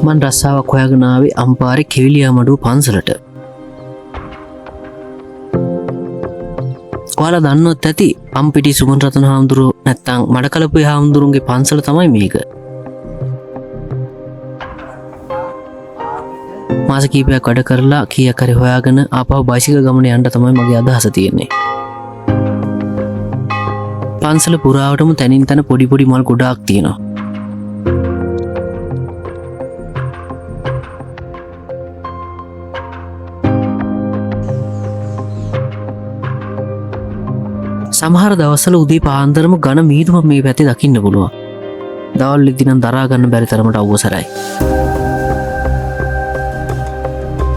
මන් රස්සාවක් හොයාගෙන ආවේ අම්පාරේ කෙවිලියා මඩුව පන්සලට. ඔයාලා දන්නොත් ඇති අම්පිටි සුමන් රතන හාමුදුරුවෝ නැත්තම් මඩකලපුවේ හාමුදුරුවන්ගේ පන්සල තමයි මේක. මාස කීපයක් වැඩ කරලා කීයක් හරි හොයාගෙන ආපහු බයිසිකල් ගමන යන්න තමයි මගේ අදහස තියෙන්නේ. පන්සල පුරාවටම තනින් තන පොඩි පොඩි මල් ගොඩාක් තියෙනවා. සමහර දවස්වල උදේ පාන්දරම ඝන මීදුමක් මේ පැත්තේ දකින්න පුළුවන්. දවල් වෙද්දී නම් දරා ගන්න බැරි තරමට අවසරයි.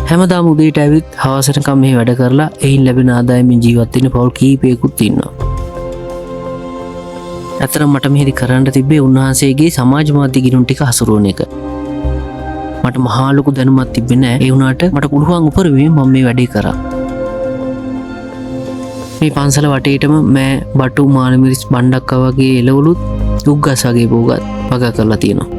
හැමදාම උදේට ඇවිත් හවසටකම් මෙහි වැඩ කරලා එයින් ලැබෙන ආදායමින් ජීවත් වෙන පවුල් කීපයකුත් ඉන්නවා. ඇත්තටම මට මෙහෙදි කරන්න තිබ්බේ උන්වහන්සේගේ සමාජ මාධ්‍ය ගිණුම් ටික හසුරුවන එක. මට මහා ලොකු දැනුමක් තිබ්බේ නැහැ. ඒ වුණාට මට පුළුවන් උපරිමයෙන් මම මේ වැඩේ කරා. මේ පන්සල වටේටම මෑ බටු මාළමිරිස් බණ්ඩක්කා වගේ එළවලුත් දුක්ගස් වගේ බෝගත් වගා කරලා තියෙනවා.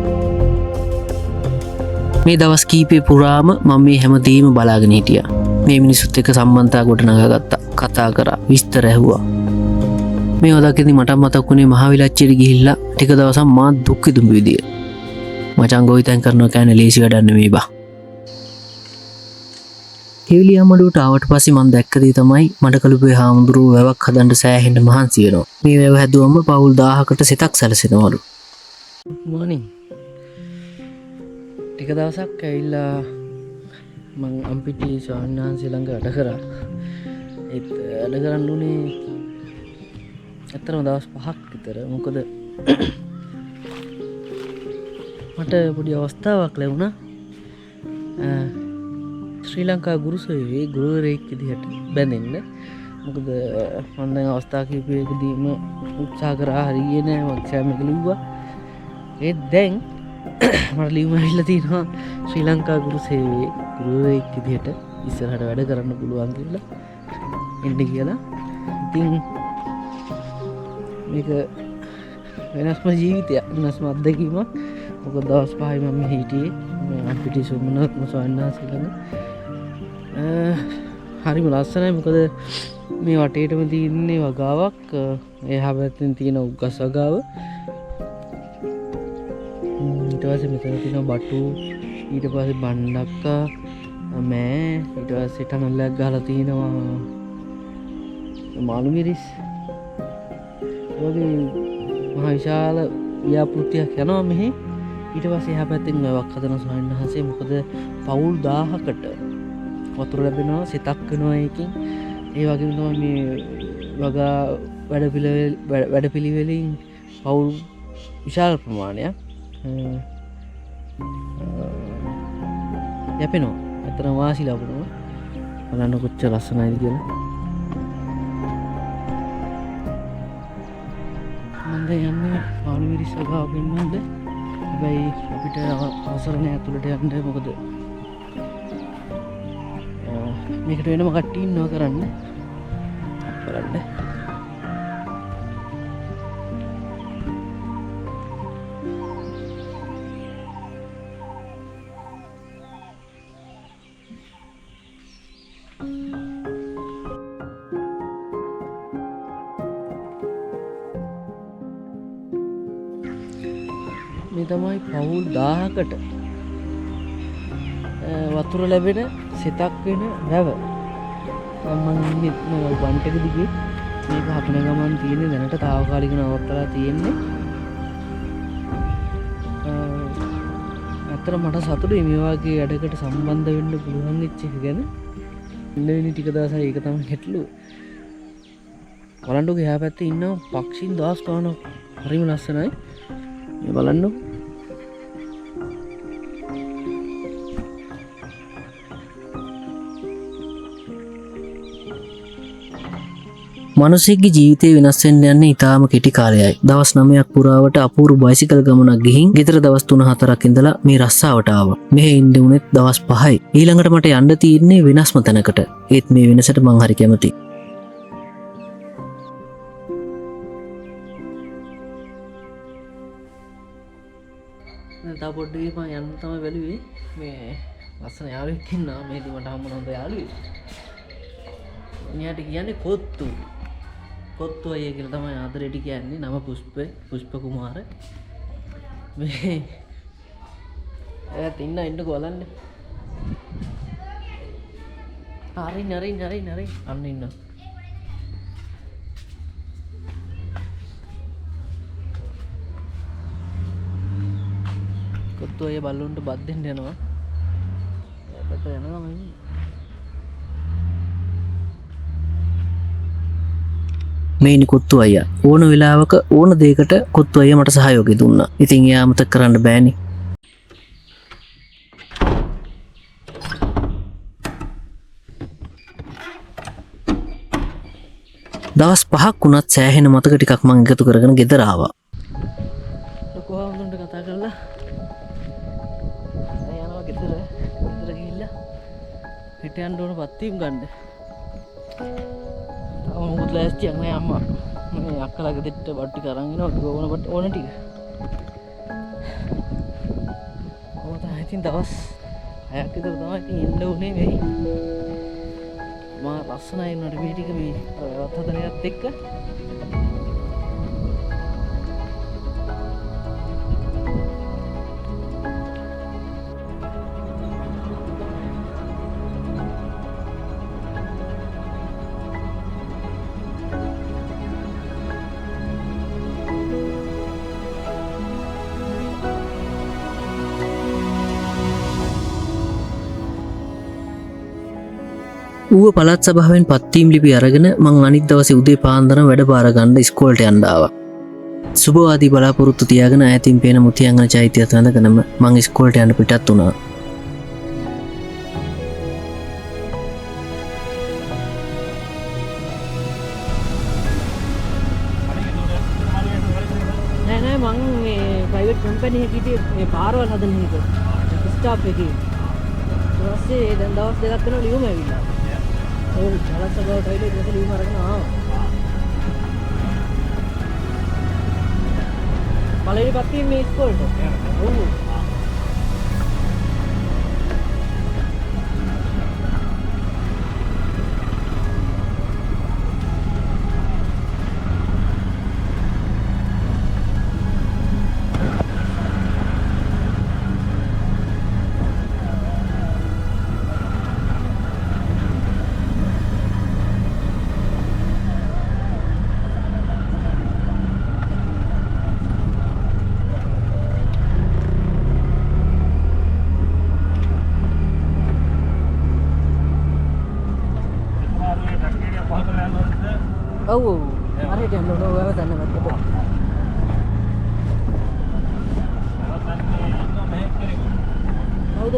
මේ දවස් කීපේ පුරාම මම මේ හැමදේම බලාගෙන හිටියා. මේ මිනිස්සුත් එක්ක සම්බන්ධතා ගොඩනගාගත්තා. කතා කරා, විස්තර ඇහුවා. මේ වදකින්දි මට මතක් වුණේ මහවිලච්චේට ගිහිල්ලා ටික දවසක් මා දුක් විඳපු විදිය. මචං ගොවිතැන් කරනවා කියන්නේ ලේසි වැඩක් නෙමෙයි බා. කෙවිලියා මඩුවට ආවට පස්සේ මම දැක්ක දේ තමයි මඩකලුපුවේ හාමුදුරුවෝ වැවක් හදන්න සෑහෙන්න මහන්සි වෙනවා. මේ වැව හැදුවම පවුල් 1000කට සිතක් සැලසෙනවලු. මොනින් ටික දවසක් ඇවිල්ලා මං අම්පිටි ස්වාමීන් වහන්සේ ළඟ වැඩ කරා. ඒත් වැඩ කරන්න උනේ ඇත්තටම දවස් 5ක් විතර. මොකද මට පොඩි අවස්ථාවක් ලැබුණා ශ්‍රී ලංකා ගුරු සේවයේ ගුරුවරයෙක් විදිහට බැඳෙන්න. මොකද මම දැන් අවස්ථා කිහිපයකදීම උත්සාහ කරා හරියන්නේ නැහැ. මම එක්සෑම් එක ලිව්වා. ඒත් දැන් මට ලියුම ඇවිල්ලා තියෙනවා ශ්‍රී ලංකා ගුරු සේවයේ ගුරුවරයෙක් විදිහට ඉස්සරහට වැඩ කරන්න පුළුවන් කියලා එන්න කියලා. ඉතින් මේක වෙනස්ම ජීවිතයක්, වෙනස්ම අත්දැකීමක්. මොකද දවස් 5යි මම හිටියේ අපිට සුමනත් ස්වාමීන් වහන්සේ ළඟ. හරිම ලස්සනයි. මොකද මේ වටේටම තියෙන්නේ වගාවක්. එහා පැත්තෙන් තියෙන උග්ගස් වගාව. ඊට පස්සේ මෙතන තියෙනවා බටු, ඊට පස්සේ බණ්ඩක්කා, මෑ, ඊට පස්සේ ටනලයක් ගහලා තියෙනවා මාළුමිරිස්. වගේ මහා විශාල ව්‍යාපෘතියක් යනවා මෙහි. ඊට පස්සේ එහා පැත්තෙන් වැවක් හදන ස්වාමීන් වහන්සේ. මොකද පවුල් 1000කට වතුර ලැබෙනවා, සිතක් වෙනවා ඒකෙන්. ඒ වගේම තමයි මේ වගා වැඩපිළිවෙලින් පවුල් විශාල ප්‍රමාණයක් යැපෙනවා. ඇත්තටම වාසි ලබනවා. බලන්න කොච්චර ලස්සනයිද කියලා. මම දැන් යන්නේ මාළුමිරිස් වගාව පෙන්වන්නද. හැබැයි අපිට අවසර නැහැ ඇතුළට යන්න. මොකද මේකට වෙනම කට්ටිය ඉන්නවා කරන්න. බලන්න. මේ තමයි පවුල් 1000කට වතුර ලැබෙන සිතක් වෙන වැව. මම ඉන්නේ බන්ටක දිගේ. මේක හපන ගමන් තියෙන්නේ දැනට తాවකාලික නවත්තලා තියෙන්නේ. අතර මට සතුටුයි මේ වගේ වැඩකට සම්බන්ධ වෙන්න පුළුවන් වෙච්ච එක ගැන. ඉන්න ටික දවසයි ඒක තමයි හැටලුව. බලන්නකෝ එහා පැත්තේ ඉන්න පක්ෂීන් දවස් ගානක් හරිම ලස්සනයි. මේ බලන්න. මිනිසෙක්ගේ ජීවිතේ වෙනස් වෙන්න යන්නේ ඊටාම කෙටි කාලයයි. දවස් 9ක් පුරාවට අපූර්ව බයිසිකල් ගමනක් ගිහින් ගෙදර දවස් 3-4ක් ඉඳලා මේ රස්සාවට ආවා. මෙහෙ ඉන්න උනේත් දවස් 5යි. ඊළඟට මට යන්න තියෙන්නේ වෙනස්ම තැනකට. ඒත් මේ වෙනසට මං හරි කැමතියි. දැන් තව පොඩ්ඩක් මම යන්න තමයි බැලුවේ. මේ ලස්සන යාළුවෙක් ඉන්නවා මේදී මට හම්බුන හොඳ යාළුවෙක්. එයාට කියන්නේ කොත්තු. කොත්තු අයියා කියලා තමයි ආදරේට කියන්නේ. නම පුෂ්ප කුමාර. මේ එයාත් ඉන්නකෝ බලන්න. හරි අන්න ඉන්නවා. කොත්තු අයියා බල්ලුන්ට බත් දෙන්න යනවා. එයාට යනවා මම. මේනි කොත්තු අයියා ඕන වෙලාවක ඕන දෙයකට කොත්තු අයියා මට සහයෝගය දුන්නා. ඉතින් එයා අමතක කරන්න බෑනේ. දවස් 5ක් වුණත් සෑහෙන මතක ටිකක් මම එකතු කරගෙන ගෙදර ආවා. ලොකෝ හඳුන්ට කතා කරලා දැන් යනවා ගෙදර. ගෙදර ගිහිල්ලා හෙට යන්න ඕන පත්වීම් ගන්න. මොකුත් ලෑස්තියක් නෑ අම්මා. මේ අක්කලා ගෙදරට බඩු ටික අරන් එනවා ඕන ටික. ඕක තමයි ඉතින් දවස් 6ක් විතර තමයි ඉතින් ඉන්න උනේ මේ. මා ලස්සනයි නේද මේ ටික මේ වත් හදනයත් එක්ක. ඌව පළාත් සභාවෙන් පත්වීම් ලිපි අරගෙන මං අනිත් දවසේ උදේ පාන්දරම වැඩ බාර ගන්න ඉස්කෝලේට යන්න ආවා. සුබවාදී බලාපොරොත්තු තියාගෙන ඈතින් පේන මුතියංගන චෛත්‍යයත් වැඳගෙනම මං ඉස්කෝලේට යන්න පිටත් වුණා. නෑ මං මේ ප්‍රයිවට් කම්පැනි එකක හිටියේ මේ පාරවල් හදන එක. ස්ටාෆ් එකේ. ඊට පස්සේ දැන් දවස් දෙකක් වෙනවා ලියුම ඇවිල්ලා. ඔව් පළාත් සභාවට ඇවිල්ලා ඊට පස්සේ ලියුම අරගෙන ආවා. පළවෙනි පත්තියේ මේ ඉස්කෝලේට. ඔව්. ඔව් හරියට යන්න ඕන ඔයාලා දන්නවත් ඔබ. හවුද?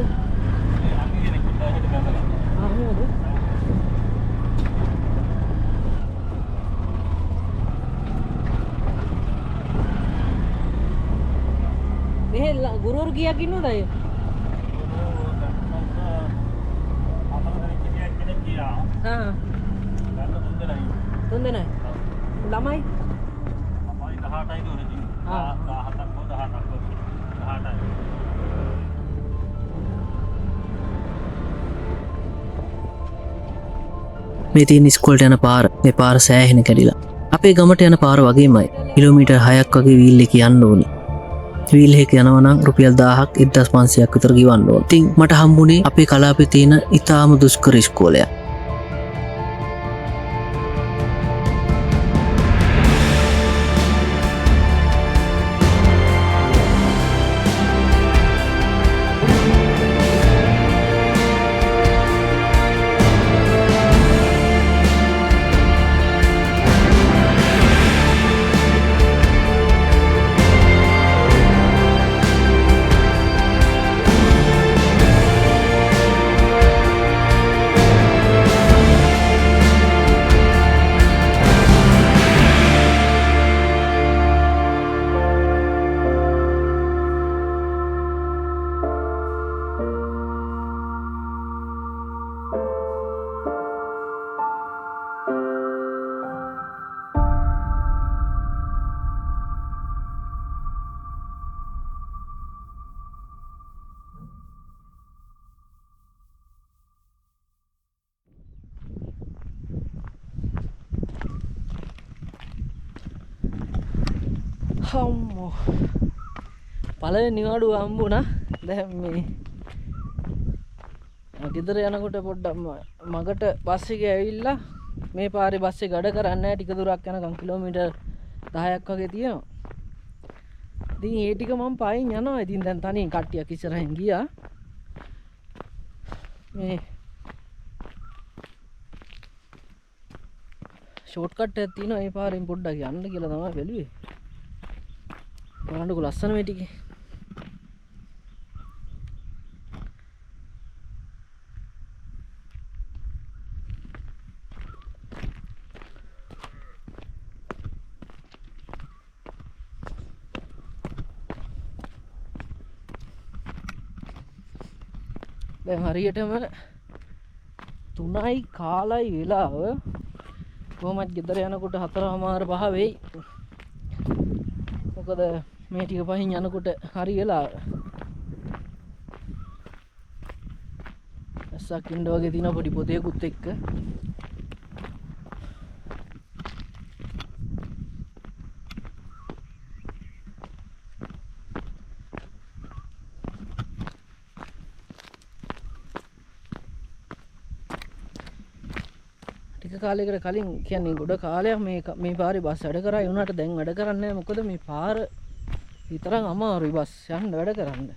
මෙහෙ ගුරුවරු කීයක් ඉන්නවද අය? හා. තුන් දෙනයි. ළමයි? ළමයි 18යි දුරදී. 17ක් හෝ 18ක් හෝ 18යි. මේ තියෙන ඉස්කෝලේට යන පාර මේ පාර සෑහෙන කැඩිලා. අපේ ගමට යන පාර වගේමයි. කිලෝමීටර් 6ක් වගේ වීල් එක යන්න ඕනි. වීල් එක යනවා නම් රුපියල් 1000ක් 1500ක් විතර ගෙවන්න ඕන. ඉතින් මට හම්බුනේ අපේ කලාපේ තියෙන ඊටාම දුෂ්කර ඉස්කෝලයක්. අම්මෝ පළවෙනි නිවාඩුව හම්බුණා. දැන් මේ ගෙදර යනකොට පොඩ්ඩක් මගට බස් එකේ ඇවිල්ලා මේ පාරේ බස් එක ගඩ කරන්නේ නැහැ. ටික දුරක් යනකම් කිලෝමීටර් 10ක් වගේ තියෙනවා. ඉතින් ඒ ටික මම පයින් යනවා. ඉතින් දැන් තනියෙන් කට්ටියක් ඉස්සරහින් ගියා. මේ ෂෝට් කට් එකක් තියෙනවා. මේ පාරෙන් පොඩ්ඩක් යන්න කියලා තමයි බැලුවේ. බලන්නකො ලස්සන මේ ටිකේ. දැන් හරියටම 3යි කාලයි වෙලාව. කොහොමද ගෙදර යනකොට 4:00මාර 5 වෙයි. මොකද මේ ටික පහින් යනකොට හරි වෙලාව. ඇස්සක් ඉන්න වගේ තියෙන පොඩි පොතේකුත් එක්ක. ටික කාලයකට කලින් කියන්නේ ගොඩ කාලයක් මේ පාරේ බස් වැඩ කරා. ඒ වුණාට දැන් වැඩ කරන්නේ නැහැ. මොකද මේ පාර විතරක් අමාරුයි බස් යන්න වැඩ කරන්න.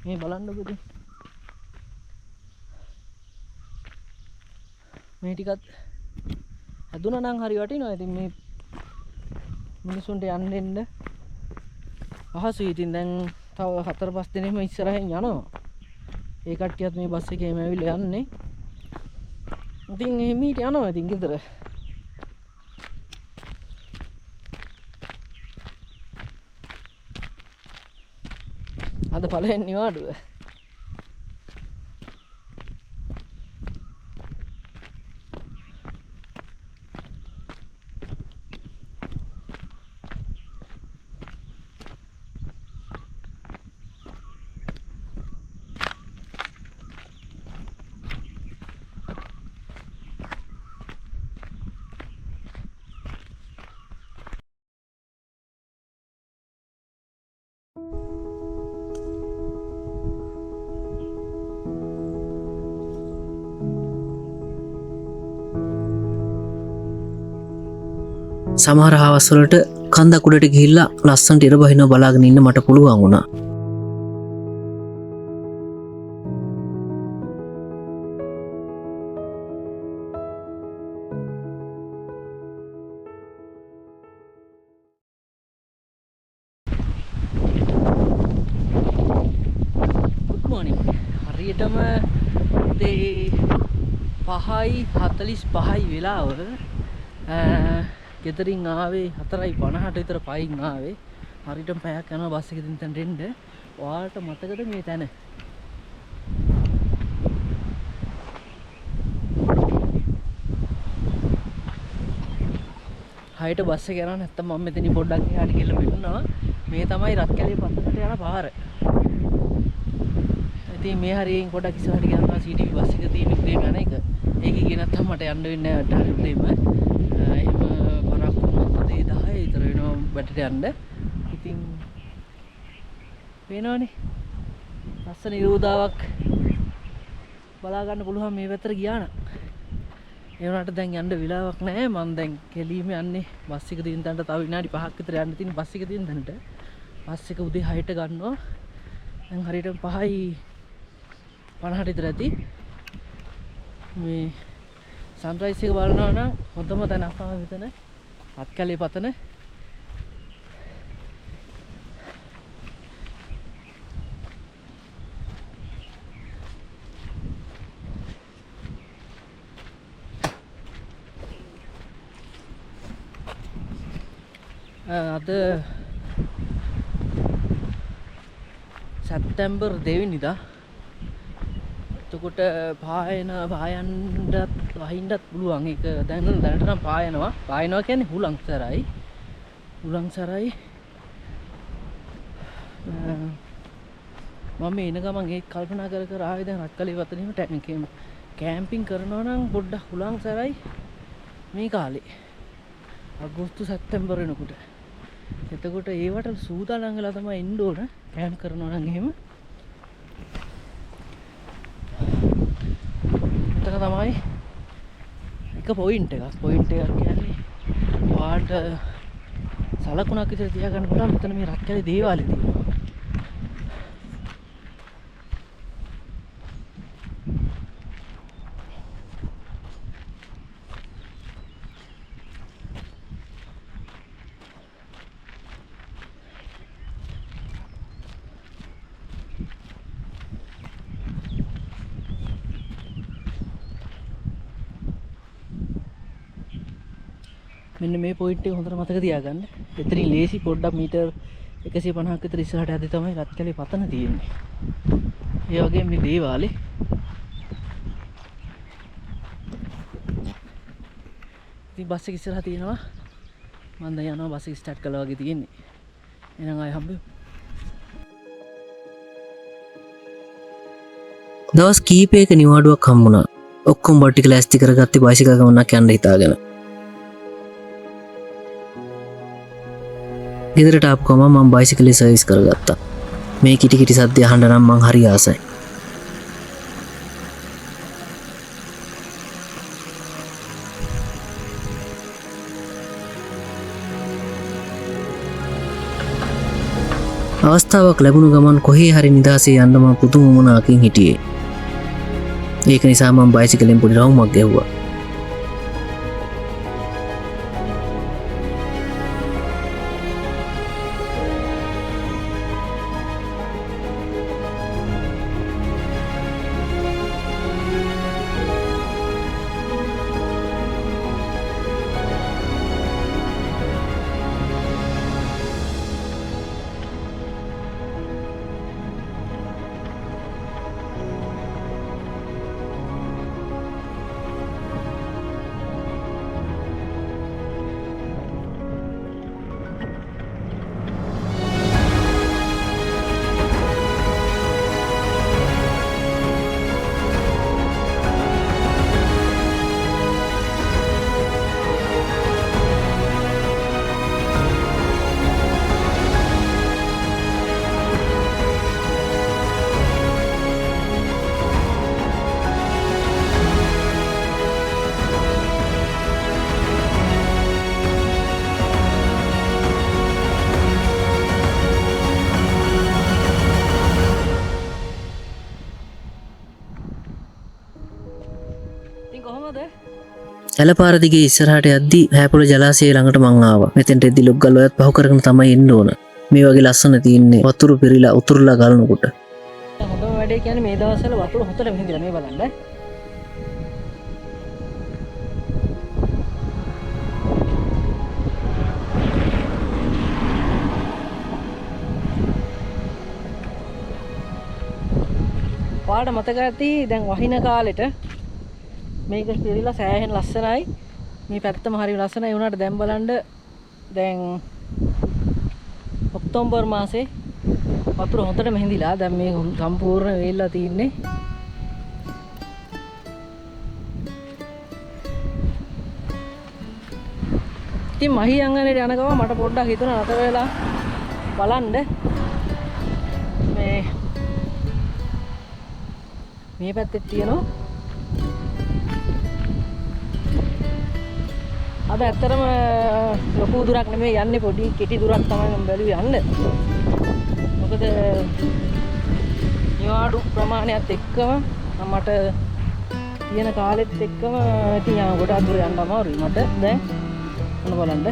මේ බලන්නකො ඉතින්. මේ ටිකත් හැදුනා නම් හරි වටිනවා. ඉතින් මේ මිනිසුන්ට යන්න එන්න පහසුයි. ඉතින් දැන් තව 4-5 දිනෙම ඉස්සරහින් යනවා. ඒ කට්ටියත් මේ බස් එකේම ඇවිල්ලා යන්නේ. ඉතින් එහිමීට යනවා ඉතින් ගෙදර. අද පළවෙනි නිවාඩුව. සමහර හවස් වලට කන්දක් උඩට ගිහිල්ලා ලස්සනට ඉර බහිනව බලාගෙන ඉන්න මට පුළුවන් වුණා. Good morning. හරියටම 5:45යි වෙලාව. ගෙදරින් ආවේ 4:50ට විතර පයින් ආවේ. හරියටම පැයක් යනවා බස් එකකින් තැනට එන්න. ඔයාලට මතකද මේ තැන? හයිට බස් එක යනවා නැත්තම් මම මෙතනින් පොඩ්ඩක් එහාට ගිහලා බලනවා. මේ තමයි රත්කැලේ පත්තනට යන පාර. ඉතින් මේ හරියෙන් පොඩ්ඩක් ඉස්සරහට ගියාම CTV බස් එක තියෙන උදේම යන එක. ඒකේ ගියේ නැත්තම් මට යන්න වෙන්නේ නැහැ හරි උදේම. එහෙම පරක් වුණොත් 10 විතර වෙනවා බැටට යන්න. ඉතින් පේනවනේ ලස්සන ඉරුදාවක් බලා ගන්න පුළුවන් මේ පැත්තට ගියා නම්. ඒ වුණාට දැන් යන්න වෙලාවක් නැහැ. මම දැන් කෙලිම යන්නේ බස් එක තියෙන තැනට. තව විනාඩි 5ක් විතර යන්න තියෙන බස් එක තියෙන තැනට. බස් එක උදේ 6ට ගන්නවා. දැන් හරියටම 5:50ට විතර ඇති. මේ සන්රයිස් එක බලනවා නම් හොඳම තැනක් තමයි මෙතන. රත්කැලේ පතන. අද සැප්තැම්බර් 2 වෙනිදා. එතකොට පායන්නත් වහින්නත් පුළුවන්. ඒක දැනට නම් පායනවා කියන්නේ හුලංසරයි. මම එන ගමන් ඒක කල්පනා කර ආවේ දැන් රත්කලේ වතනෙම ටැන්කේම කැම්පින් කරනවා නම් පොඩ්ඩක් හුලංසරයි මේ කාලේ. අගෝස්තු සැප්තැම්බර් වෙනකොට. එතකොට ඒවට සූදානම් වෙලා තමයි එන්න ඕන කැම්ප් කරනවා නම් එහෙම. මෙතන තමයි එක පොයින්ට් එකක්. පොයින්ට් එකක් කියන්නේ වාට සලකුණක් විතර තියාගන්න පුළුවන්. මෙතන මේ රක්කැලේ දේවාලේ තියෙනවා. මෙන්න මේ පොයින්ට් එක හොඳට මතක තියාගන්න. එතනින් ලේසි පොඩ්ඩක් මීටර් 150ක් විතර ඉස්සරහට යද්දි තමයි රත්කැලේ පතන තියෙන්නේ. ඒ වගේම මේ දේවාලේ ඉතින් බස් එක ඉස්සරහ තියෙනවා. මම දැන් යනවා බස් එක ස්ටාර්ට් කළා වගේ තියෙන්නේ. එහෙනම් ආයෙ හම්බෙමු. දවස් කීපයක නිවාඩුවක් හම්බුණා. ඔක්කොම බට්ටි ක්ලාස්ටි කරගත්තේ බයිසිකල් ගමනක් යන්න හිතාගෙන. ගෙදරට ආපුවම මම බයිසිකලේ සර්විස් කරගත්තා. මේ කිටි කිටි සද්ද අහන්න නම් මං හරි ආසයි. අවස්ථාවක් ලැබුණු ගමන් කොහේ හරි නිදහසේ යන්න මම පුදුම වුණාකින් හිටියේ. ඒක නිසා මම බයිසිකලෙන් පොඩි රවුමක් ගැහුවා. ඇලපාර දිගේ ඉස්සරහට යද්දී හැපොළ ජලාශය ළඟට මං ආවා. මෙතෙන්ට එද්දි ලොග්ගල් ඔයත් පහු කරගෙන තමයි එන්න ඕන. මේ වගේ ලස්සන තියෙන්නේ වතුර පිරීලා උතුරලා ගලනකොට. හොඳම වැඩේ කියන්නේ මේ දවස්වල වතුර හොතට මෙහෙඳිලා මේ බලන්න. ඔයාලට මතක ඇති දැන් වහින කාලෙට මේක පිරීලා සෑහෙන ලස්සනයි. මේ පැත්තම හරිය ලස්සනයි වුණාට දැන් බලන්න දැන් ඔක්තෝබර් මාසේ වතුර හොඳට මෙහෙඳිලා දැන් මේ සම්පූර්ණ වෙලා තින්නේ. ඉතින් මහි අංගනේට යන ගම මට පොඩ්ඩක් හිතුණා නතර වෙලා බලන්න මේ පැත්තේ තියෙනවා. අද ඇත්තටම ලොකු දුරක් නෙමෙයි යන්නේ පොඩි කෙටි දුරක් තමයි මම බැලුවේ යන්න. මොකද නිවාඩු ප්‍රමාණයත් එක්කම මට තියෙන කාලෙත් එක්කම ඉතින් ගොඩාක් දුර යන්න අමාරුයි මට. දැන් මොන බලන්න.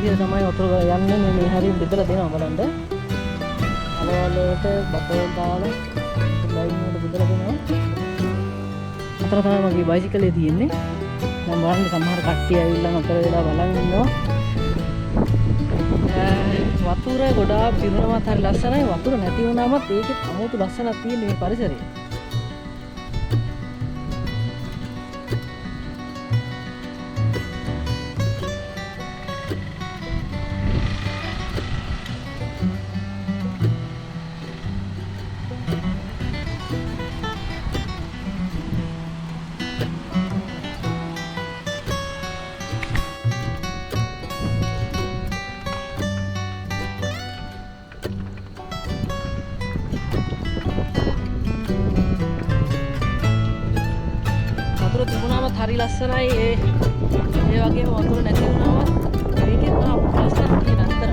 විදිහට තමයි වතුර යන්නේ මේ හරියට බෙදලා දෙනවා බලන්න. අලවලට බතල් දාලා ලයින් වලට බෙදලා දෙනවා. අතර තමයි මගේ බයිසිකලේ තියෙන්නේ. දැන් බලන්න සමහර කට්ටිය ඇවිල්ලා නතර වෙලා බලන් ඉන්නවා. වතුර ගොඩාක් පිරුණාමත් හරි ලස්සනයි. වතුර නැති වුණාමත් ඒකෙත් අමුතු ලස්සනක් තියෙන මේ පරිසරයේ. වතුර තිබුණාමත් හරි ලස්සනයි. ඒ වගේම වතුර නැති වුණාමත් ඒකෙත් අමුතු ලස්සනක් තියෙන අතර.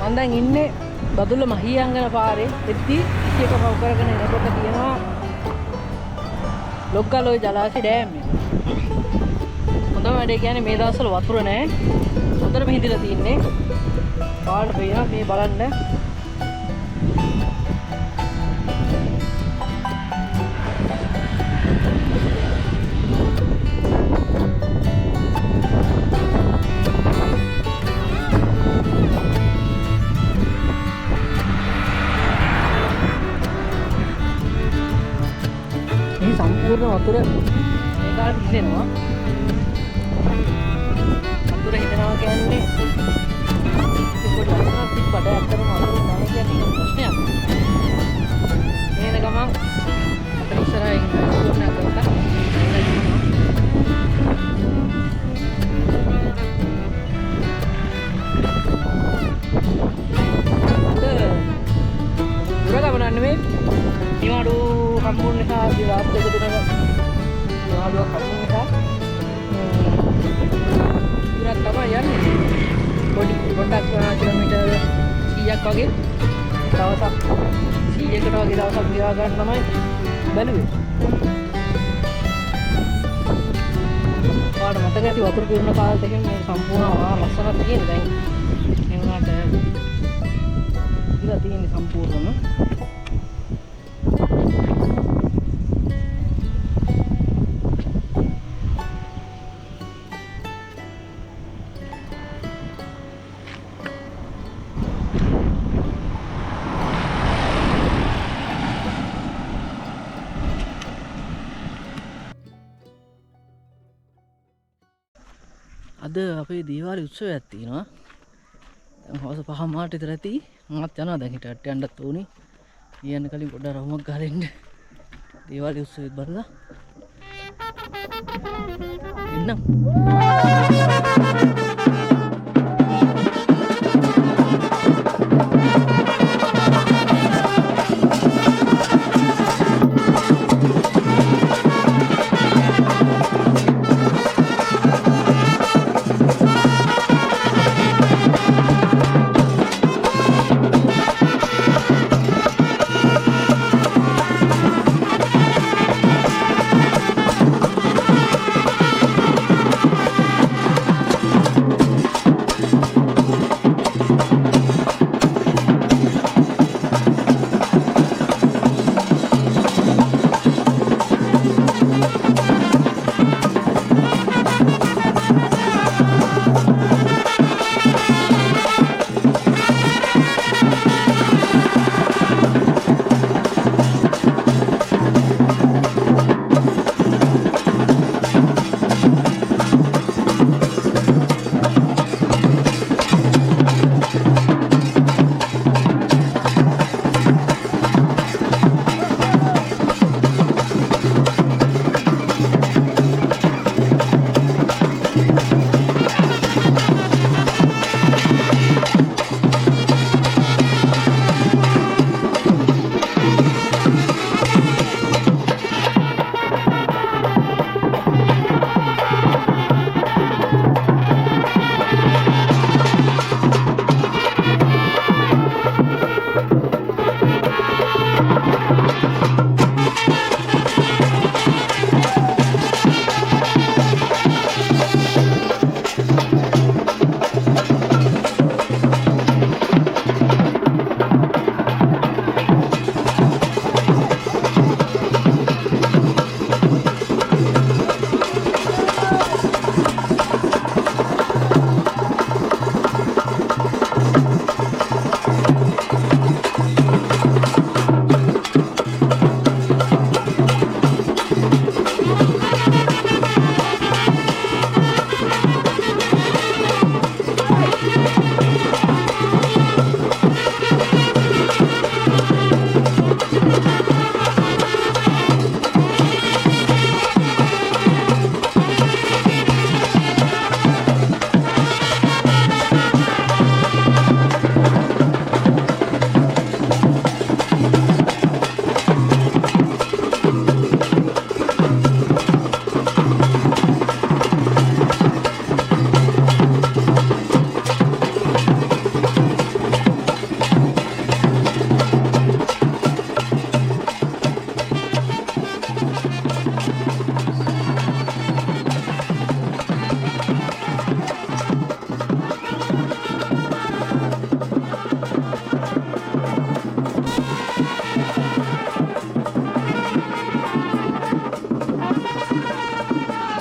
මම දැන් ඉන්නේ බදුල්ල මහියංගන පාරේ. එද්දි එක පව කරගෙන එනකොට තියෙනවා ලොක්ගලොයි ජලාශය ඩෑම් එක. හොඳම වැඩේ කියන්නේ මේ දවස්වල වතුර නැහැ. හොඳටම හිඳිලා තින්නේ. පාරට පේනවා මේ බලන්න. සම්පූර්ණ වතුර මේකට හිතෙනවා. වතුර හිතෙනවා කියන්නේ ඒක ලස්සනක් තිබ්බට ඇත්තටම වතුර නැහැ කියන්නේ ප්‍රශ්නයක්. මේන ගමන් අපිට ඉස්සරහින් පූර්ණ කරලා නිවාඩු හම්බුන නිසා දිවාස් දෙක තුනක නිවාඩුවක් හම්බුන නිසා ඉරක් තමයි යන්නේ. පොඩ්ඩක් කිලෝමීටර් 100ක් වගේ දවසක් 100කට වගේ දවසක් ගියා ගන්න තමයි බැලුවේ. පාඩ මතක ඇති වතුර පිරුණ කාලෙත් එකෙන් මේ සම්පූර්ණ ලස්සනක් තියෙන දැන් ඒ වුණාට ඉතිලා තියෙන්නේ සම්පූර්ණම. අද අපේ දීවාලි උත්සවයක් තියෙනවා. දැන් හවස 5 මාට විතර ඇති. මමත් යනවා දැන් හිටට යන්නත් ඕනේ. ඊයන් කලින් පොඩ්ඩක් රවුමක් ගහලා ඉන්න. දීවාලි උත්සවෙත් බලලා එන්නම්.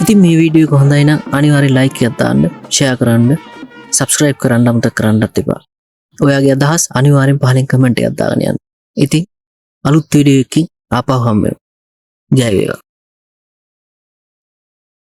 ඉතින් මේ වීඩියෝ එක හොඳයි නම් අනිවාර්යෙන් ලයික් එකක් දාන්න, ෂෙයා කරන්න, සබ්ස්ක්‍රයිබ් කරන්න අමතක කරන්නත් එපා. ඔයාගේ අදහස් අනිවාර්යෙන් පහලින් කමෙන්ට් එකක් දාගෙන යන්න. ඉතින් අලුත් වීඩියෝ එකකින් ආපහු හම්බ වෙමු. ජය වේවා.